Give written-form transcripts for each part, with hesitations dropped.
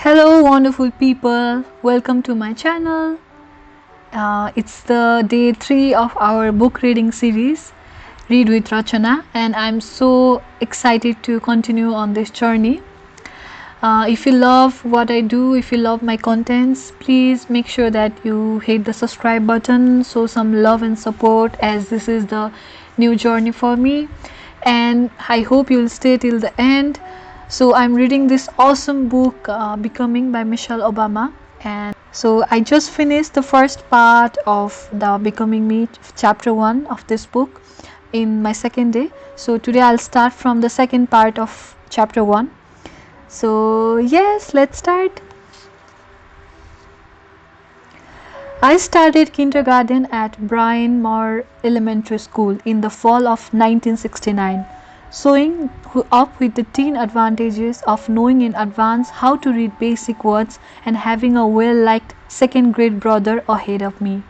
Hello, wonderful people. Welcome to my channel. It's the day 3 of our book reading series, Read with RACHANA, and I'm so excited to continue on this journey. If you love what I do, if you love my contents, please make sure that you hit the subscribe button, show some love and support, as this is the new journey for me, and I hope you'll stay till the end. So I'm reading this awesome book, Becoming by Mitchelle Obama, and so I just finished the first part of the Becoming Me chapter 1 of this book in my second day. So today I'll start from the second part of chapter 1. So yes, let's start. I started kindergarten at Bryn Mawr Elementary School in the fall of 1969. Showing up with the teen advantages of knowing in advance how to read basic words and having a well-liked second-grade brother ahead of me.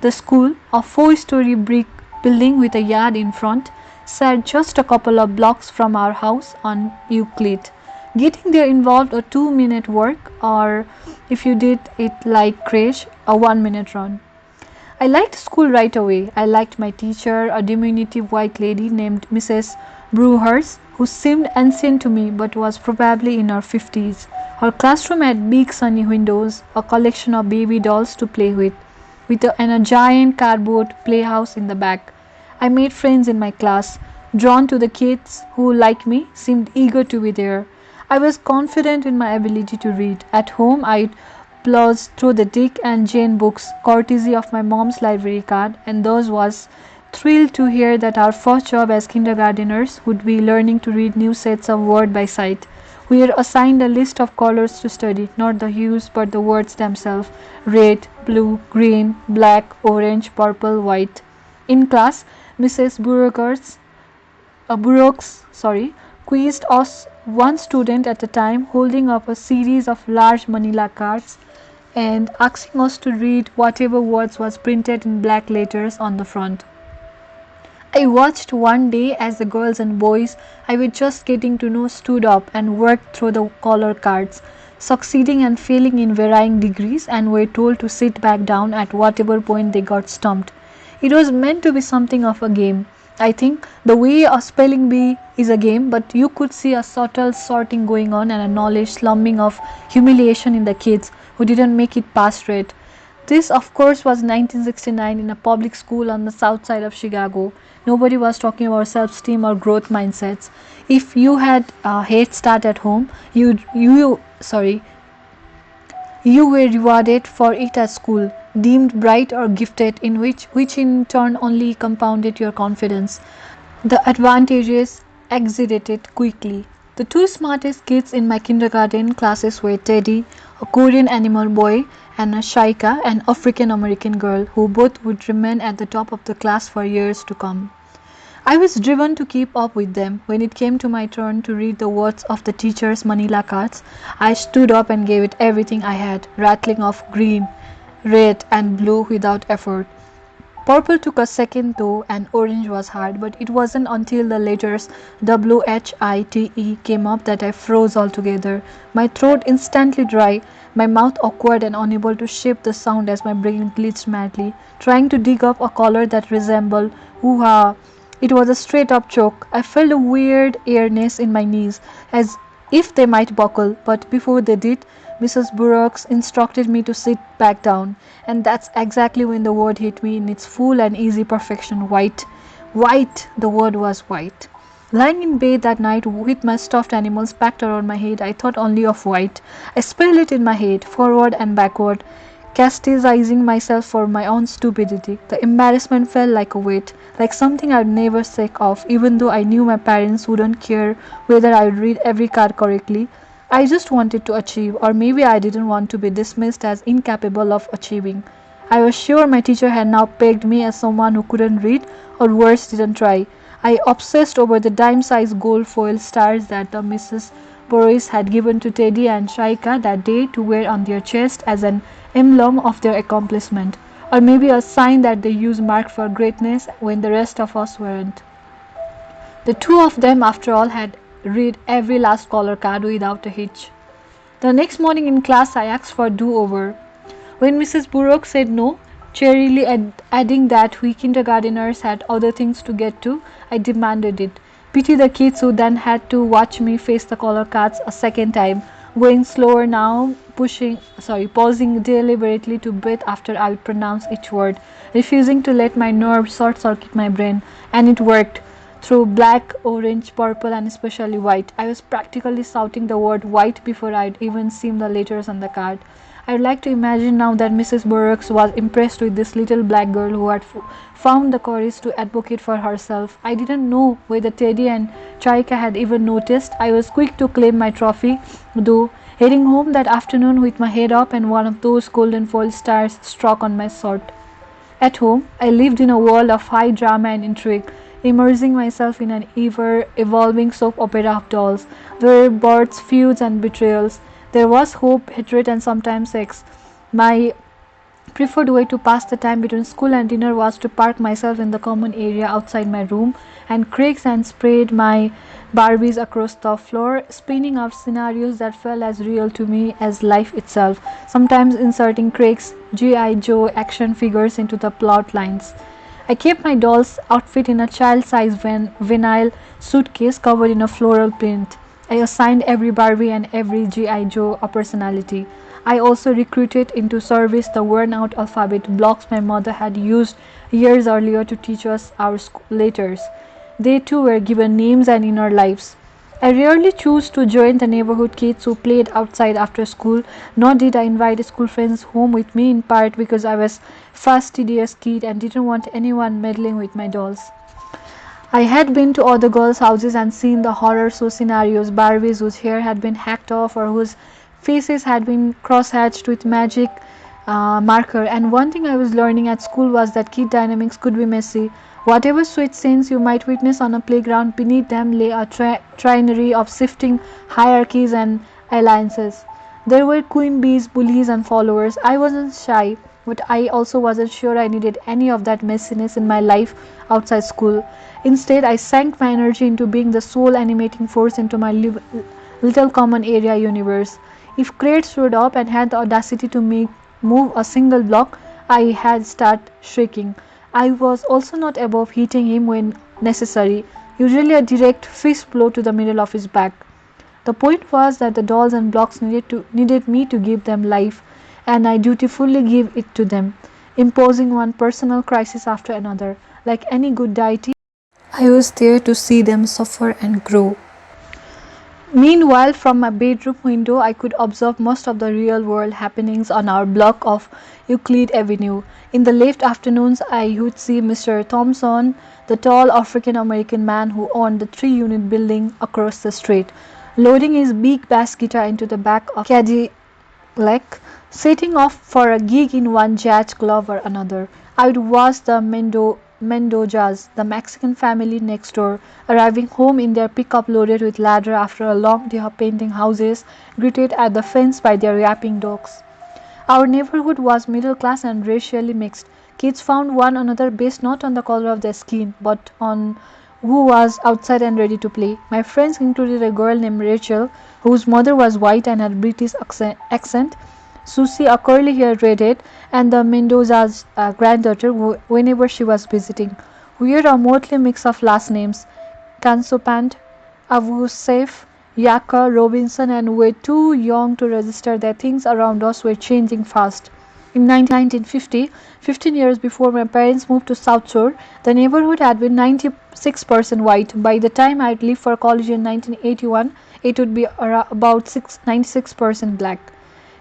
The school, a 4-story brick building with a yard in front, sat just a couple of blocks from our house on Euclid. Getting there involved a 2-minute walk, or if you did it like Crash, a 1-minute run. I liked school right away. I liked my teacher, a diminutive white lady named Mrs. Brewhurst, who seemed ancient to me but was probably in her 50s. Her classroom had big sunny windows, a collection of baby dolls to play with, and a giant cardboard playhouse in the back. I made friends in my class, drawn to the kids who, like me, seemed eager to be there. I was confident in my ability to read. At home, I'd browse through the Dick and Jane books, courtesy of my mom's library card, and thus was thrilled to hear that our first job as kindergarteners would be learning to read new sets of words by sight. We were assigned a list of colors to study, not the hues but the words themselves: red, blue, green, black, orange, purple, white. In class, Mrs. Burroughs quizzed us, one student at a time, holding up a series of large manila cards and asking us to read whatever words was printed in black letters on the front. I watched one day as the girls and boys I was just getting to know stood up and worked through the color cards, succeeding and failing in varying degrees, and were told to sit back down at whatever point they got stumped. It was meant to be something of a game. I think the way a spelling bee is a game, but you could see a subtle sorting going on and a knowledge slumbing of humiliation in the kids who didn't make it past red. This, of course, was 1969 in a public school on the south side of Chicago. Nobody was talking about self-esteem or growth mindsets. If you had a head start at home, you were rewarded for it at school, deemed bright or gifted, in which in turn only compounded your confidence. The advantages exudated quickly. The two smartest kids in my kindergarten classes were Teddy, a Korean animal boy, and Shaika, an African American girl, who both would remain at the top of the class for years to come. I was driven to keep up with them. When it came to my turn to read the words of the teacher's manila cards, I stood up and gave it everything I had, rattling off green, red, and blue without effort. Purple took a second though, and orange was hard, but it wasn't until the letters WHITE came up that I froze altogether, my throat instantly dry, my mouth awkward and unable to shape the sound as my brain glitched madly, trying to dig up a color that resembled hoo-ha. It was a straight-up choke. I felt a weird eeriness in my knees, as if they might buckle, but before they did, Mrs. Burroughs instructed me to sit back down, and that's exactly when the word hit me in its full and easy perfection: white. White! The word was white. Lying in bed that night with my stuffed animals packed around my head, I thought only of white. I spelled it in my head, forward and backward, chastising myself for my own stupidity. The embarrassment felt like a weight, like something I'd never shake off, even though I knew my parents wouldn't care whether I would read every card correctly. I just wanted to achieve, or maybe I didn't want to be dismissed as incapable of achieving. I was sure my teacher had now pegged me as someone who couldn't read, or worse, didn't try. I obsessed over the dime-sized gold foil stars that the Mrs. Burroughs had given to Teddy and Shaika that day to wear on their chest as an emblem of their accomplishment, or maybe a sign that they used marked for greatness when the rest of us weren't. The two of them, after all, had read every last color card without a hitch. The next morning in class, I asked for a do-over. When Mrs. Burrock said no, cheerily adding that we kindergarteners had other things to get to, I demanded it. Pity the kids who then had to watch me face the color cards a second time, going slower now, pausing deliberately to breathe after I would pronounce each word, refusing to let my nerves short-circuit my brain, and it worked. Through black, orange, purple, and especially white. I was practically shouting the word white before I'd even seen the letters on the card. I'd like to imagine now that Mrs. Burroughs was impressed with this little black girl who had found the courage to advocate for herself. I didn't know whether Teddy and Chaika had even noticed. I was quick to claim my trophy, though, heading home that afternoon with my head up and one of those golden foil stars struck on my shirt. At home, I lived in a world of high drama and intrigue, immersing myself in an ever-evolving soap opera of dolls. There were births, feuds, and betrayals. There was hope, hatred, and sometimes sex. My preferred way to pass the time between school and dinner was to park myself in the common area outside my room and creaks and spread my Barbies across the floor, spinning up scenarios that felt as real to me as life itself, sometimes inserting Craig's G.I. Joe action figures into the plot lines. I kept my doll's outfit in a child-sized vinyl suitcase covered in a floral print. I assigned every Barbie and every G.I. Joe a personality. I also recruited into service the worn-out alphabet blocks my mother had used years earlier to teach us our letters. They too were given names and inner lives. I rarely chose to join the neighborhood kids who played outside after school, nor did I invite school friends home with me, in part because I was fastidious kid and didn't want anyone meddling with my dolls. I had been to other girls' houses and seen the horror show scenarios, Barbies whose hair had been hacked off or whose faces had been cross-hatched with magic marker, and one thing I was learning at school was that kid dynamics could be messy. Whatever sweet scenes you might witness on a playground, beneath them lay a trinary of shifting hierarchies and alliances. There were queen bees, bullies, and followers. I wasn't shy, but I also wasn't sure I needed any of that messiness in my life outside school. Instead, I sank my energy into being the sole animating force into my little common area universe. If Crates showed up and had the audacity to move a single block, I had started shrieking. I was also not above hitting him when necessary, usually a direct fist blow to the middle of his back. The point was that the dolls and blocks needed me to give them life, and I dutifully gave it to them, imposing one personal crisis after another. Like any good deity, I was there to see them suffer and grow. Meanwhile, from my bedroom window, I could observe most of the real-world happenings on our block of Euclid Avenue. In the late afternoons, I would see Mr. Thompson, the tall African-American man who owned the 3-unit building across the street, loading his big bass guitar into the back of Cadillac, setting off for a gig in one jazz club or another. I would watch the Mendozas, the Mexican family next door, arriving home in their pickup loaded with ladder after a long day of painting houses, greeted at the fence by their yapping dogs. Our neighborhood was middle class and racially mixed. Kids found one another based not on the color of their skin, but on who was outside and ready to play. My friends included a girl named Rachel, whose mother was white and had British accent, Susie, a curly-haired redhead, and the Mendoza's granddaughter whenever she was visiting. We were a motley mix of last names, Kansopant, Avusef, Yaka, Robinson, and were too young to register that things around us were changing fast. In 1950, 15 years before my parents moved to South Shore, the neighborhood had been 96% white. By the time I would leave for college in 1981, it would be about 96% black.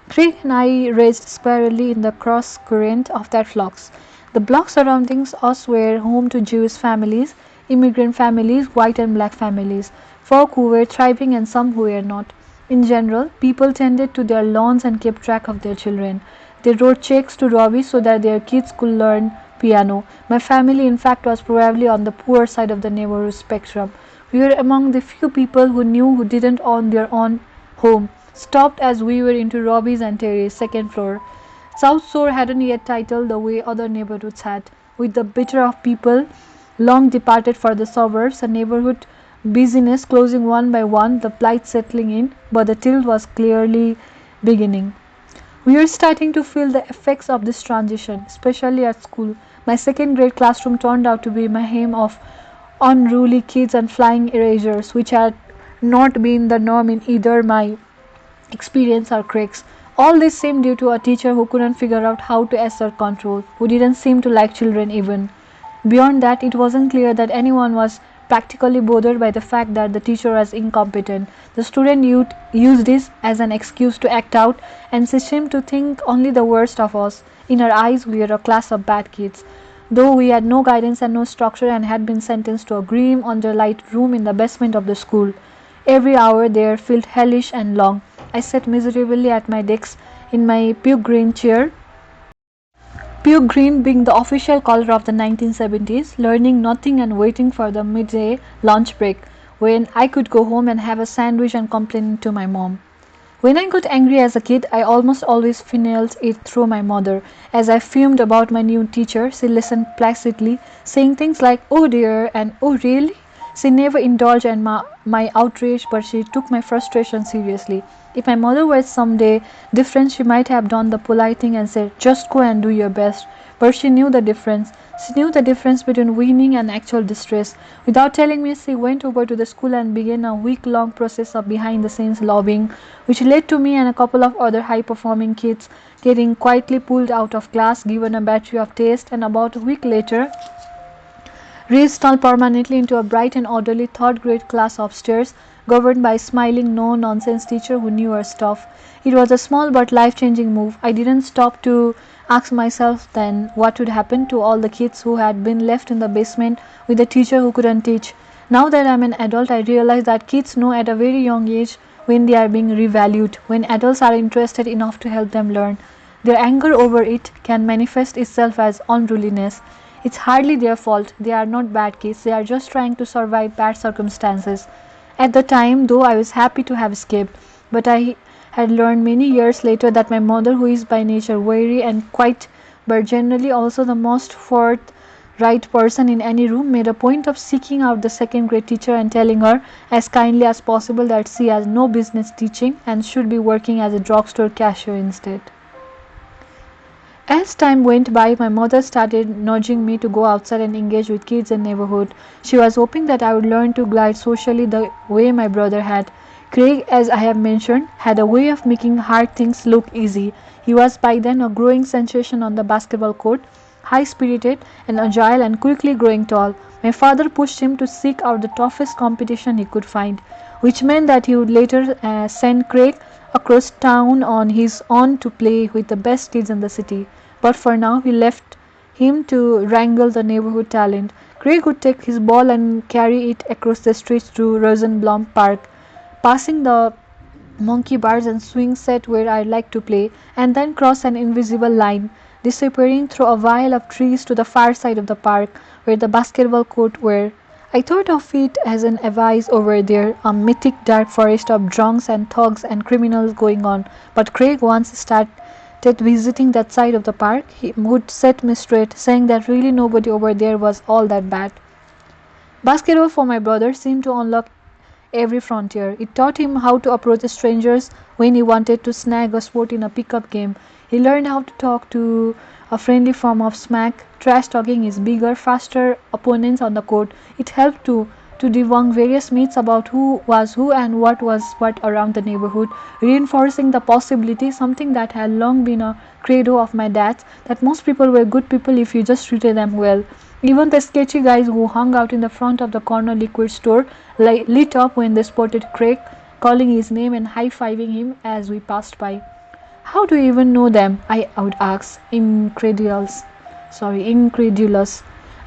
Craig and I raced squarely in the cross-current of that flux. The blocks surrounding us were home to Jewish families, immigrant families, white and black families, folk who were thriving and some who were not. In general, people tended to their lawns and kept track of their children. They wrote checks to Robbie so that their kids could learn piano. My family, in fact, was probably on the poor side of the neighborhood spectrum. We were among the few people who didn't own their own home, stopped as we were into Robbie's and Terry's second floor. South Shore hadn't yet titled the way other neighborhoods had. With the bitter of people long departed for the suburbs, a neighborhood busyness closing one by one, the plight settling in, but the tilt was clearly beginning. We were starting to feel the effects of this transition, especially at school. My second grade classroom turned out to be my home of unruly kids and flying erasers, which had not been the norm in either my experience or Craig's. All this seemed due to a teacher who couldn't figure out how to assert control, who didn't seem to like children even. Beyond that, it wasn't clear that anyone was practically bothered by the fact that the teacher was incompetent. The student youth used this as an excuse to act out, and she seemed to think only the worst of us. In her eyes, we were a class of bad kids. Though we had no guidance and no structure and had been sentenced to a grim underlight room in the basement of the school. Every hour there felt hellish and long. I sat miserably at my desk in my puke green chair, puke green being the official color of the 1970s, learning nothing and waiting for the midday lunch break when I could go home and have a sandwich and complain to my mom. When I got angry as a kid, I almost always funneled it through my mother. As I fumed about my new teacher, she listened placidly, saying things like, "Oh dear," and "Oh really?" She never indulged in my outrage, but she took my frustration seriously. If my mother were someday different, she might have done the polite thing and said, "Just go and do your best." But she knew the difference. She knew the difference between winning and actual distress. Without telling me, she went over to the school and began a week-long process of behind-the-scenes lobbying, which led to me and a couple of other high-performing kids getting quietly pulled out of class, given a battery of tests, and about a week later reinstalled permanently into a bright and orderly third-grade class upstairs, governed by a smiling, no-nonsense teacher who knew her stuff. It was a small but life-changing move. I didn't stop to ask myself then what would happen to all the kids who had been left in the basement with a teacher who couldn't teach. Now that I'm an adult, I realize that kids know at a very young age when they are being revalued, when adults are interested enough to help them learn. Their anger over it can manifest itself as unruliness. It's hardly their fault. They are not bad kids. They are just trying to survive bad circumstances. At the time, though, I was happy to have escaped, but I had learned many years later that my mother, who is by nature wary and quiet, but generally also the most forthright person in any room, made a point of seeking out the second grade teacher and telling her as kindly as possible that she has no business teaching and should be working as a drugstore cashier instead. As time went by, my mother started nudging me to go outside and engage with kids in the neighborhood. She was hoping that I would learn to glide socially the way my brother had. Craig, as I have mentioned, had a way of making hard things look easy. He was by then a growing sensation on the basketball court, high-spirited and agile and quickly growing tall. My father pushed him to seek out the toughest competition he could find, which meant that he would later send Craig across town on his own to play with the best kids in the city. But for now, he left him to wrangle the neighborhood talent. Craig would take his ball and carry it across the streets to Rosenblum Park, passing the monkey bars and swing set where I like to play, and then cross an invisible line, disappearing through a wall of trees to the far side of the park where the basketball court were. I thought of it as an abyss over there, a mythic dark forest of drunks and thugs and criminals going on. But Craig once started visiting that side of the park, he would set me straight, saying that really nobody over there was all that bad. Basketball for my brother seemed to unlock every frontier. It taught him how to approach strangers when he wanted to snag a sport in a pickup game. He learned how to talk to a friendly form of smack, trash talking his bigger, faster opponents on the court. It helped to debunk various myths about who was who and what was what around the neighborhood, reinforcing the possibility, something that had long been a credo of my dad's, that most people were good people if you just treated them well. Even the sketchy guys who hung out in the front of the corner liquor store lit up when they spotted Craig, calling his name and high-fiving him as we passed by. "How do you even know them?" I would ask, incredulous.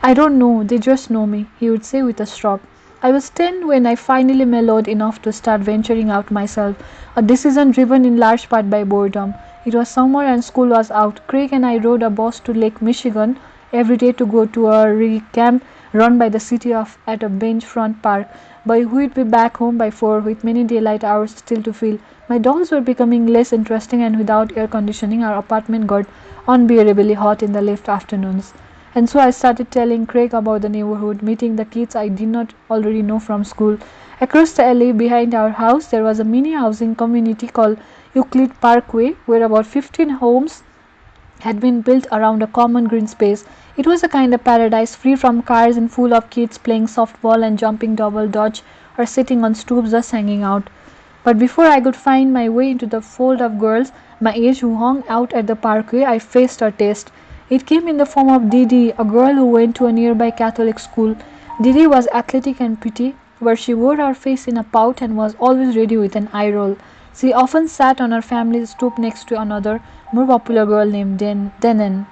"I don't know, they just know me," he would say with a shrug. I was 10 when I finally mellowed enough to start venturing out myself, a decision driven in large part by boredom. It was summer and school was out. Craig and I rode a bus to Lake Michigan every day to go to a camp run by the city at a beachfront park, but we'd be back home by 4 with many daylight hours still to fill. My dolls were becoming less interesting, and without air conditioning our apartment got unbearably hot in the late afternoons. And so I started telling Craig about the neighborhood, meeting the kids I did not already know from school. Across the alley behind our house, there was a mini housing community called Euclid Parkway, where about 15 homes had been built around a common green space. It was a kind of paradise, free from cars and full of kids playing softball and jumping double dodge or sitting on stoops just hanging out. But before I could find my way into the fold of girls my age who hung out at the parkway, I faced a test. It came in the form of Didi, a girl who went to a nearby Catholic school. Didi was athletic and pretty, but she wore her face in a pout and was always ready with an eye roll. She often sat on her family's stoop next to another, more popular girl named Denon.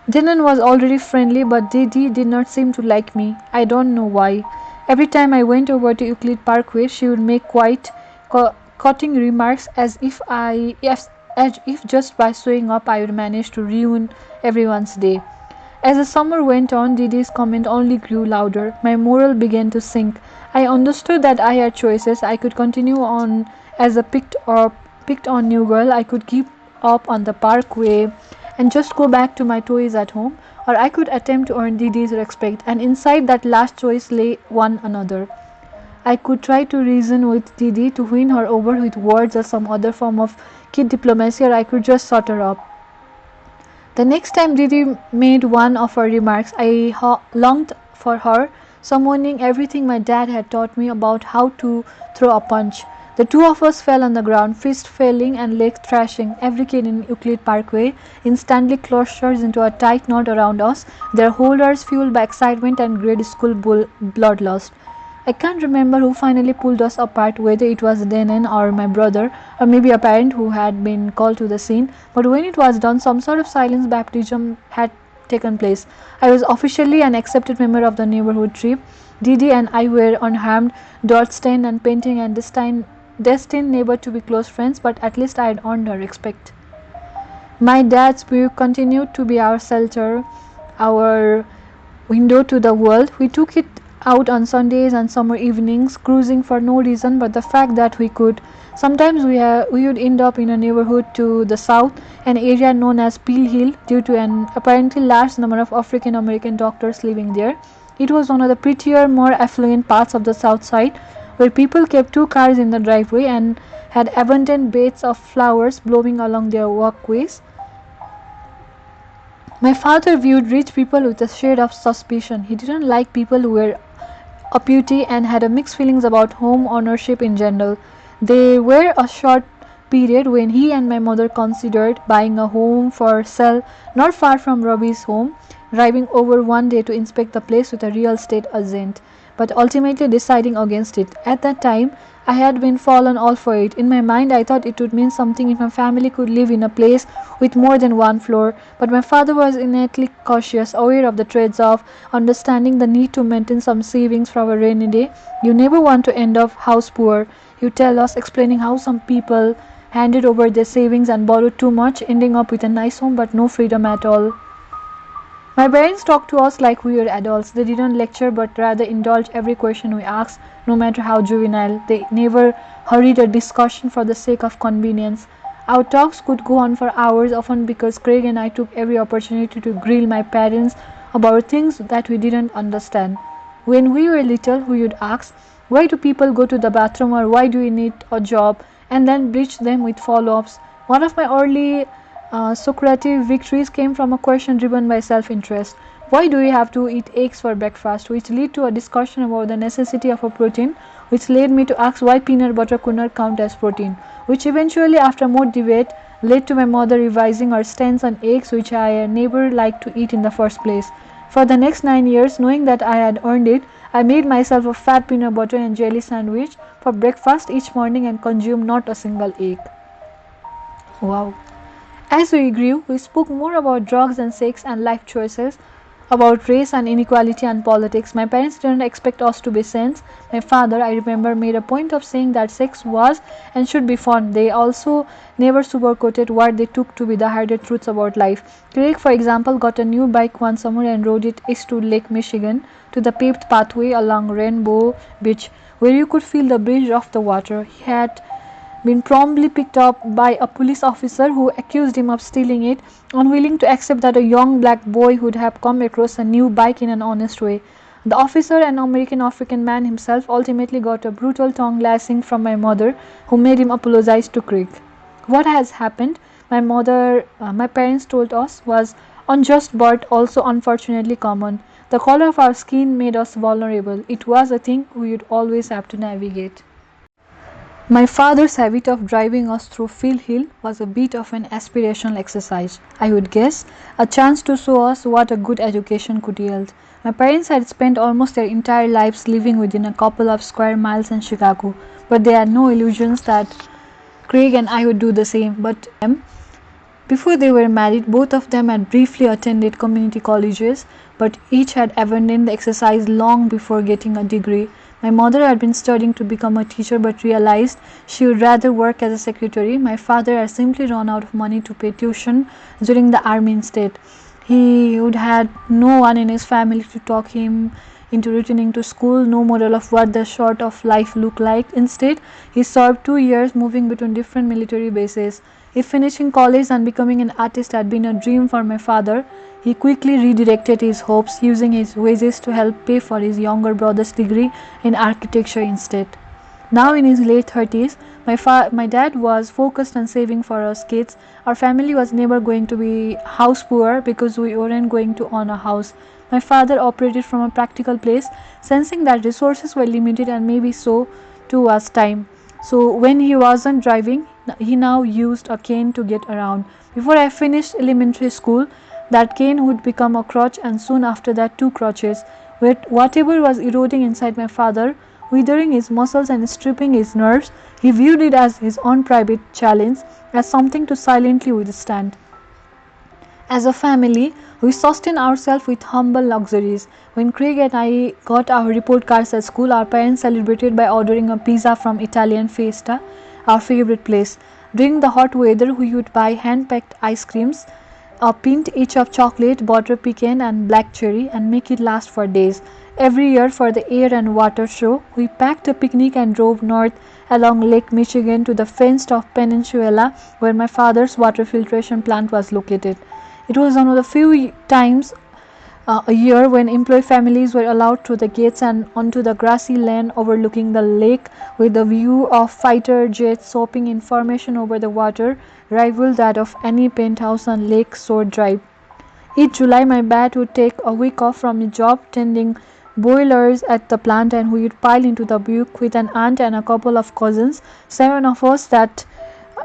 Denon was already friendly, but Didi did not seem to like me. I don't know why. Every time I went over to Euclid Parkway, she would make quite cutting remarks as if just by showing up I would manage to ruin everyone's day. As the summer went on, Didi's comment only grew louder. My morale began to sink. I understood that I had choices. I could continue on as a picked on new girl. I could keep up on the parkway and just go back to my toys at home, or I could attempt to earn Didi's respect, and inside that last choice lay one another. I could try to reason with Didi to win her over with words or some other form of kid diplomacy, or I could just shut her up. The next time Didi made one of her remarks, I longed for her, summoning everything my dad had taught me about how to throw a punch. The two of us fell on the ground, fist failing and leg thrashing. Every kid in Euclid Parkway instantly clusters into a tight knot around us, their holders fueled by excitement and grade school bloodlust. I can't remember who finally pulled us apart, whether it was Denon or my brother, or maybe a parent who had been called to the scene, but when it was done, some sort of silence baptism had taken place. I was officially an accepted member of the neighborhood trip. Didi and I were unharmed, dirt-stained and painting, and destined never to be close friends, but at least I had earned her respect. My dad's buick continued to be our shelter, our window to the world. We took it out on Sundays and summer evenings, cruising for no reason but the fact that we could. Sometimes we would end up in a neighborhood to the south, an area known as Peel Hill, due to an apparently large number of African American doctors living there. It was one of the prettier, more affluent parts of the south side, where people kept two cars in the driveway and had abundant beds of flowers blowing along their walkways. My father viewed rich people with a shade of suspicion. He didn't like people who were uppity and had a mixed feelings about home ownership in general. There were a short period when he and my mother considered buying a home for sale not far from Robbie's home, driving over one day to inspect the place with a real estate agent, but ultimately deciding against it. At that time, I had been fallen all for it. In my mind, I thought it would mean something if my family could live in a place with more than one floor, but my father was innately cautious, aware of the trades-off, understanding the need to maintain some savings for a rainy day. You never want to end up house poor, you tell us, explaining how some people handed over their savings and borrowed too much, ending up with a nice home but no freedom at all. My parents talked to us like we were adults. They didn't lecture but rather indulged every question we asked, no matter how juvenile. They never hurried a discussion for the sake of convenience. Our talks could go on for hours, often because Craig and I took every opportunity to grill my parents about things that we didn't understand. When we were little, we would ask, why do people go to the bathroom, or why do we need a job, and then bridge them with follow-ups. One of my early Socratic victories came from a question driven by self-interest. Why do we have to eat eggs for breakfast? Which led to a discussion about the necessity of a protein, which led me to ask why peanut butter could not count as protein, which eventually, after more debate, led to my mother revising her stance on eggs, which I never liked to eat in the first place. For the next 9 years, knowing that I had earned it, I made myself a fat peanut butter and jelly sandwich for breakfast each morning and consumed not a single egg. Wow. As we grew, we spoke more about drugs and sex and life choices, about race and inequality and politics. My parents didn't expect us to be saints. My father, I remember, made a point of saying that sex was and should be fun. They also never sugarcoated what they took to be the harder truths about life. Craig, for example, got a new bike one summer and rode it east to Lake Michigan, to the paved pathway along Rainbow Beach, where you could feel the breeze of the water. He had been promptly picked up by a police officer who accused him of stealing it, unwilling to accept that a young black boy would have come across a new bike in an honest way. The officer, an American African man himself, ultimately got a brutal tongue lashing from my mother, who made him apologize to Craig. What has happened, my parents told us, was unjust but also unfortunately common. The color of our skin made us vulnerable. It was a thing we would always have to navigate. My father's habit of driving us through Field Hill was a bit of an aspirational exercise, I would guess, a chance to show us what a good education could yield. My parents had spent almost their entire lives living within a couple of square miles in Chicago, but they had no illusions that Craig and I would do the same. But before they were married, both of them had briefly attended community colleges, but each had abandoned the exercise long before getting a degree. My mother had been studying to become a teacher but realized she would rather work as a secretary. My father had simply run out of money to pay tuition during the army instead. He would had no one in his family to talk him into returning to school, no model of what the sort of life looked like. Instead, he served 2 years moving between different military bases. If finishing college and becoming an artist had been a dream for my father, he quickly redirected his hopes, using his wages to help pay for his younger brother's degree in architecture instead. Now in his late 30s, my dad was focused on saving for us kids. Our family was never going to be house poor because we weren't going to own a house. My father operated from a practical place, sensing that resources were limited and maybe so too was time. So when he wasn't driving, he now used a cane to get around. Before I finished elementary school, that cane would become a crutch, and soon after that 2 crutches. With whatever was eroding inside my father, withering his muscles and stripping his nerves, he viewed it as his own private challenge, as something to silently withstand. As a family, we sustained ourselves with humble luxuries. When Craig and I got our report cards at school, our parents celebrated by ordering a pizza from Italian Fiesta, our favorite place. During the hot weather, we would buy hand-packed ice creams, a pint each of chocolate, butter pecan and black cherry, and make it last for days. Every year for the Air and Water Show, we packed a picnic and drove north along Lake Michigan to the fenced-off peninsula where my father's water filtration plant was located. It was one of the few times a year when employee families were allowed through the gates and onto the grassy lawn overlooking the lake, with the view of fighter jets soaring in formation over the water rivaled that of any penthouse on Lake Shore Drive. Each July, my dad would take a week off from his job tending boilers at the plant, and we would pile into the butte with an aunt and a couple of cousins, 7 of us that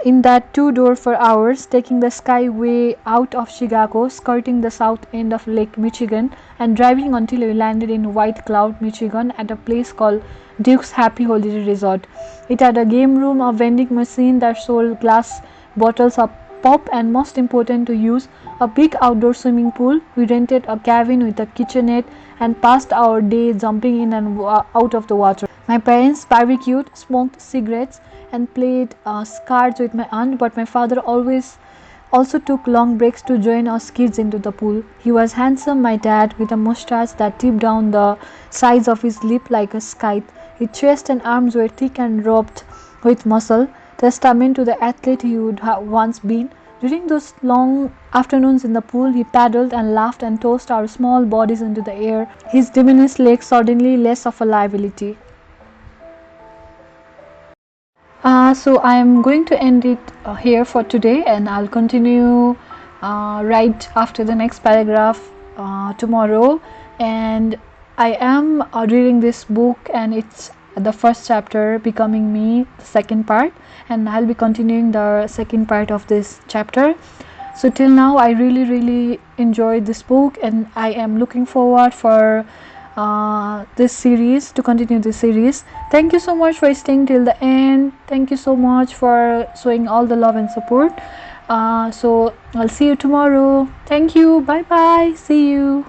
in that two-door for hours, taking the skyway out of Chicago, skirting the south end of Lake Michigan, and driving until we landed in White Cloud, Michigan, at a place called Duke's Happy Holiday Resort. It had a game room, a vending machine that sold glass bottles of pop, and most important to use, a big outdoor swimming pool. We rented a cabin with a kitchenette and passed our day jumping in and out of the water. My parents barbecued, smoked cigarettes, and played cards with my aunt, but my father always also took long breaks to join us kids into the pool. He was handsome, my dad, with a mustache that tipped down the sides of his lip like a scythe. His chest and arms were thick and roped with muscle, testament to the athlete he would have once been. During those long afternoons in the pool, he paddled and laughed and tossed our small bodies into the air, his diminished legs suddenly less of a liability. So I am going to end it here for today, and I'll continue right after the next paragraph tomorrow. And I am reading this book, and it's the first chapter, Becoming Me, the second part, and I'll be continuing the second part of this chapter. So till now, I really enjoyed this book, and I am looking forward for this series, to continue this series. Thank you so much for staying till the end. Thank you so much for showing all the love and support. So I'll see you tomorrow. Thank you. Bye bye. See you.